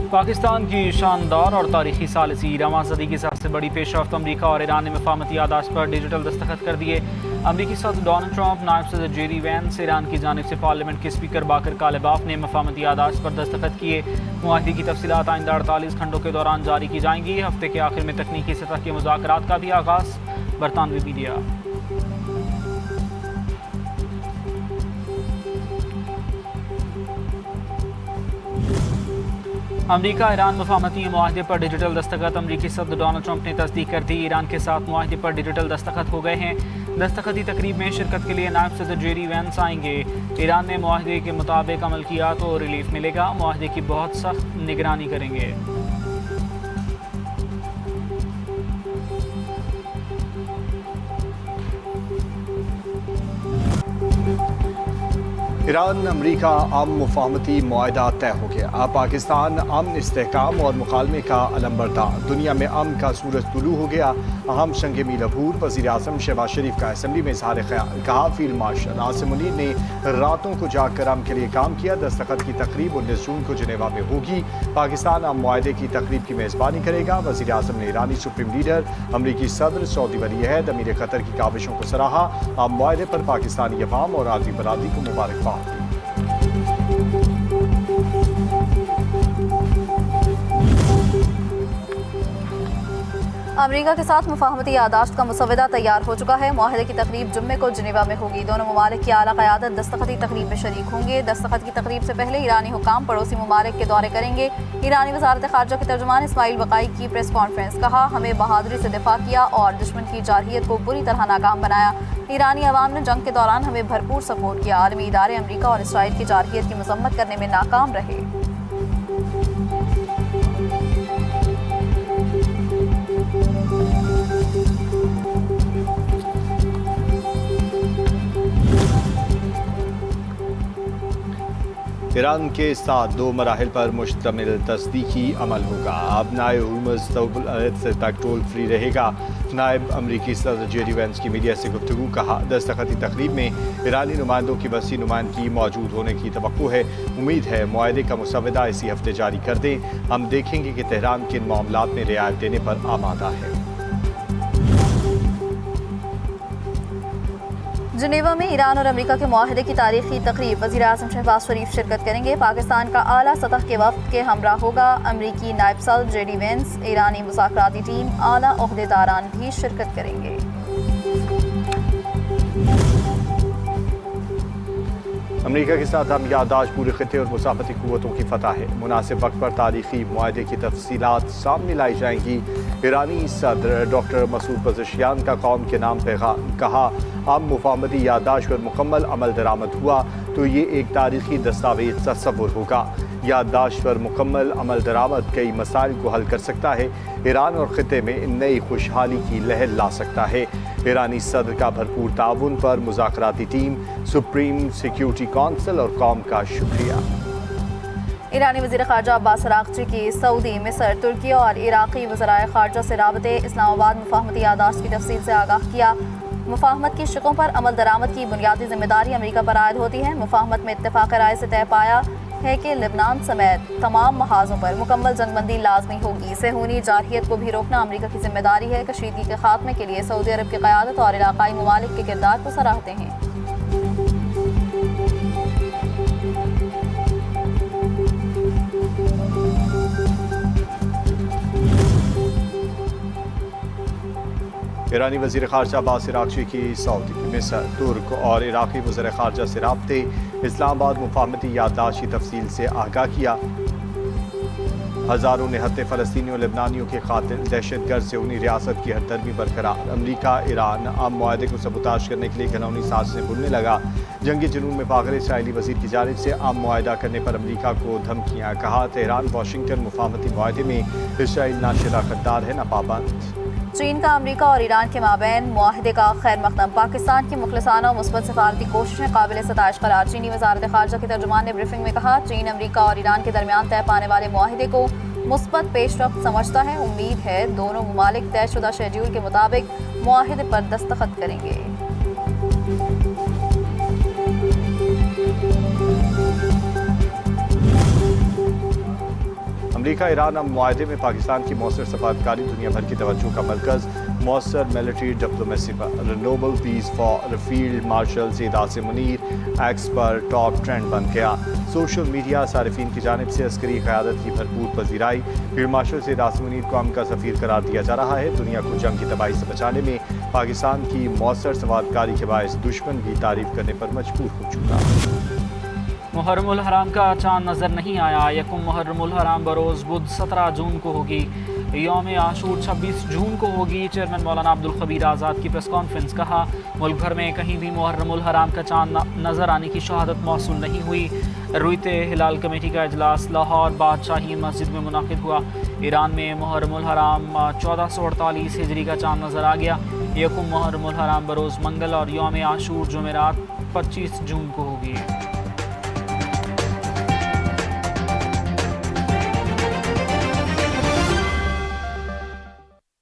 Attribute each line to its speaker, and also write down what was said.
Speaker 1: पाकिस्तान की शानदार और तारीखी सालिसी रवासदी की सबसे बड़ी पेशरफ्त। अमरीका और ईरान ने मफाहमती यादाश्त पर डिजिटल दस्तखत कर दिए। अमरीकी सदर डोनाल्ड ट्रंप, नायब सदर जेडी वैंस, ईरान की जानिब से पार्लियामेंट के स्पीकर बाकर कालिबाफ ने मफाहमती यादाश्त पर दस्तखत किए। मुआहदे की तफसीलात आइंदा 48 घंटों के दौरान जारी की जाएंगी। हफ्ते के आखिर में तकनीकी सतह के मुज़ाकरात का भी आगाज़। बरतानवी मीडिया। अमरीका ईरान मफाहमती मुआहदे पर डिजिटल दस्तखत। अमरीकी सदर डोनाल्ड ट्रंप ने तस्दीक कर दी। ईरान के साथ मुआहदे पर डिजिटल दस्तखत हो गए हैं। दस्तखती तकरीब में शिरकत के लिए नायब सदर जेडी वैंस आएंगे। ईरान ने मुआहदे के मुताबिक अमल किया तो रिलीफ मिलेगा। मुआहदे की बहुत सख्त निगरानी करेंगे।
Speaker 2: ईरान अमरीका अम मुफाहमती मुआहदा तय हो गया। अब पाकिस्तान अमन, इस्तेहकाम और मुकालमे का अलंबरदार। दुनिया में अमन का सूरज तुलू हो गया। अहम शंगे मील अबूर। वज़ीर आज़म शहबाज शरीफ का असम्बली में इज़हार ख्याल। कहा फील्ड मार्शल आसिम मुनीर ने रातों को जागकर अमन के लिए काम किया। दस्तखत की तकरीब 19 जून को जिनेवा में होगी। पाकिस्तान अम मुआहदे की तकरीब की मेज़बानी करेगा। वज़ीर आज़म ने ईरानी सुप्रीम लीडर, अमरीकी सदर, सऊदी वली अहद, अमीर कतर की काविशों को सराहा। अम मुआहदे पर पाकिस्तानी अवाम और आलमी बरादरी को मुबारकबाद।
Speaker 3: अमरीका के साथ मुफाहमती यादाश्त का मुसवदा तैयार हो चुका है। मुआहदे की तकरीब जुम्मे को जिनेवा में होगी। दोनों ममालिक की आला क़यादत दस्तखती तकरीब में शरीक होंगे। दस्तखत की तकरीब से पहले ईरानी हुकाम पड़ोसी ममालिक के दौरे करेंगे। ईरानी वज़ारत ख़ारजा के तर्जुमान इस्माइल बक़ाई की प्रेस कॉन्फ्रेंस। कहा, हमें बहादुरी से दिफा किया और दुश्मन की जारहियत को बुरी तरह नाकाम बनाया। ईरानी अवाम ने जंग के दौरान हमें भरपूर सपोर्ट किया। आलमी इदारे अमरीका और इसराइल की जारहियत की मज़म्मत करने में नाकाम रहे।
Speaker 2: ईरान के साथ 2 मराहिल पर मुश्तमिल तस्दीकी अमल होगा। अब नायब हुर्मुज़ से तक टोल फ्री रहेगा। नायब अमरीकी सदर जेडी वैंस की मीडिया से गुफ्तगू। कहा, दस्तखती तकरीब में ईरानी नुमाइंदों की वसी नुमाइंदगी मौजूद होने की तवक्को है। उम्मीद है मुआहदे का मुसवदा इसी हफ्ते जारी कर दें। हम देखेंगे कि तेहरान किन मामलात में रियायत देने पर आमादा है।
Speaker 3: जिनेवा में ईरान और अमरीका के मुआहदे की तारीखी तकरीब। वज़ीर आज़म शहबाज शरीफ शिरकत करेंगे। पाकिस्तान का आला सतह के वफ़द के हमरा होगा अमरीकी नायब सदर जेडी वैंस। ईरानी मुज़ाकराती टीम, आला ओहदेदारान भी शिरकत करेंगे।
Speaker 2: अमरीका के साथ हम यादाश्त पूरे खिते और मुसाफती क़ुव्वतों की फतह है। मुनासिब वक्त पर तारीखी मुआहदे की तफसीलात सामने लाई जाएंगी। ईरानी सदर डॉक्टर मसूद पज़ेशियान का कौम के नाम पैगाम। कहा, हम मुफाहमती यादाश्त पर मुकम्मल अमल दरामद हुआ तो ये एक तारीखी दस्तावेज तस्वुर होगा। यादाश्त पर मुकम्मल अमल दरामद कई मसाइल को हल कर सकता है। ईरान और ख़िते में नई खुशहाली की लहर ला सकता है। ईरानी सदर का भरपूर ताउन पर मुज़ाकराती टीम, सुप्रीम सिक्योरिटी कौंसिल और कौम का शुक्रिया।
Speaker 3: ईरानी वज़ीर ख़ारजा अब्बास अराग़ची की सऊदी, मिस्र, तुर्की और इराक़ी वज़राए ख़ारजा से राबते। इस्लामाबाद मुफाहमती यादाश्त की तफसील से आगाह किया। मुफाहमत की शिकों पर अमल दरामद की बुनियादी जिम्मेदारी अमरीका पर आयद होती है। मुफाहमत में इत्तेफ़ाक़ राय से तय पाया है कि लेबनान समेत तमाम महाजों पर मुकम्मल जंगबंदी लाजमी होगी। सेहूनी जारहियत को भी रोकना अमरीका की जिम्मेदारी है। कशीदगी के खात्मे के लिए सऊदी अरब की क़यादत और इलाक़ाई ममालिक के किरदार को सराहते हैं।
Speaker 2: ईरानी वज़ीर ख़ारजा अब्बास अराग़ची की सऊदी, मिस्र, तुर्क और इराक़ी वज़ीर ख़ारजा से राब्ते। इस्लामाबाद मुफाहमती यादाश्त की तफसील से आगाह किया। हज़ारों निहत्ते फ़लस्तीनी और लेबनानियों के कातिल। दहशतगर्द से उन्हीं रियासत की हरदर्मी बरकरार। अमरीका ईरान अम मुआहदे को सबूताश करने के लिए घिनौनी साज़िशें बुनने लगा। जंगी जुनून में पागल इसराइली वज़ीर की जानिब से अम मुआहदा करने पर अमरीका को धमकियाँ। कहा, तेहरान वाशिंगटन मुफाहमती मुआहदे में इसराइल ना शिराकतदार है न पाबंद।
Speaker 3: चीन का अमरीका और ईरान के माबैन मुआहदे का खैर मकदम। पाकिस्तान की मुखलिसाना और मुस्बत सफारती कोशिशें काबिल सताइश करार। चीनी वज़ारत ख़ारजा के तर्जुमान ने ब्रीफिंग में कहा, चीन अमरीका और ईरान के दरमियान तय पाने वाले मुआहदे को मुस्बत पेशरफ्त समझता है। उम्मीद है दोनों ममालिक तयशुदा शेड्यूल के मुताबिक मुआहदे पर दस्तखत करेंगे।
Speaker 2: अमरीका ईरान मुआहदे में पाकिस्तान की मौसर सफारतकारी दुनिया भर की तवज्जो का मरकज़। मौसर मिलिट्री डिप्लोमेसी पर Nobel peace for field marshal Syed Asim Munir X पर टॉप ट्रेंड बन गया। सोशल मीडिया सारिफीन की जानिब से अस्करी क़यादत की भरपूर पजीराई। फील्ड मार्शल सैयद आसिम मुनीर को अमन का सफ़ीर करार दिया जा रहा है। दुनिया को जंग की तबाही से बचाने में पाकिस्तान की मौसर सफारतकारी के बायस दुश्मन भी तारीफ करने पर मजबूर हो चुका।
Speaker 1: मुहर्रमुल हराम का चांद नज़र नहीं आया। यकुम मुहर्रमुल हराम बरोज़ बुध 17 जून को होगी। यौम आशूर 26 जून को होगी। चेयरमैन मौलाना अब्दुल खबीर आज़ाद की प्रेस कॉन्फ्रेंस। कहा, मुल्क भर में कहीं भी मुहर्रमुल हराम का चांद नज़र आने की शहादत मौसूल नहीं हुई। रुयते हिलाल कमेटी का इजलास लाहौर बादशाही मस्जिद में मुनाकिद हुआ। ईरान में मुहर्रमुल हराम 1448 हिजरी का चांद नज़र आ गया। यकुम मुहर्रमुल हराम बरोज़ मंगल और यौम आशूर जुमेरात 25 जून को होगी।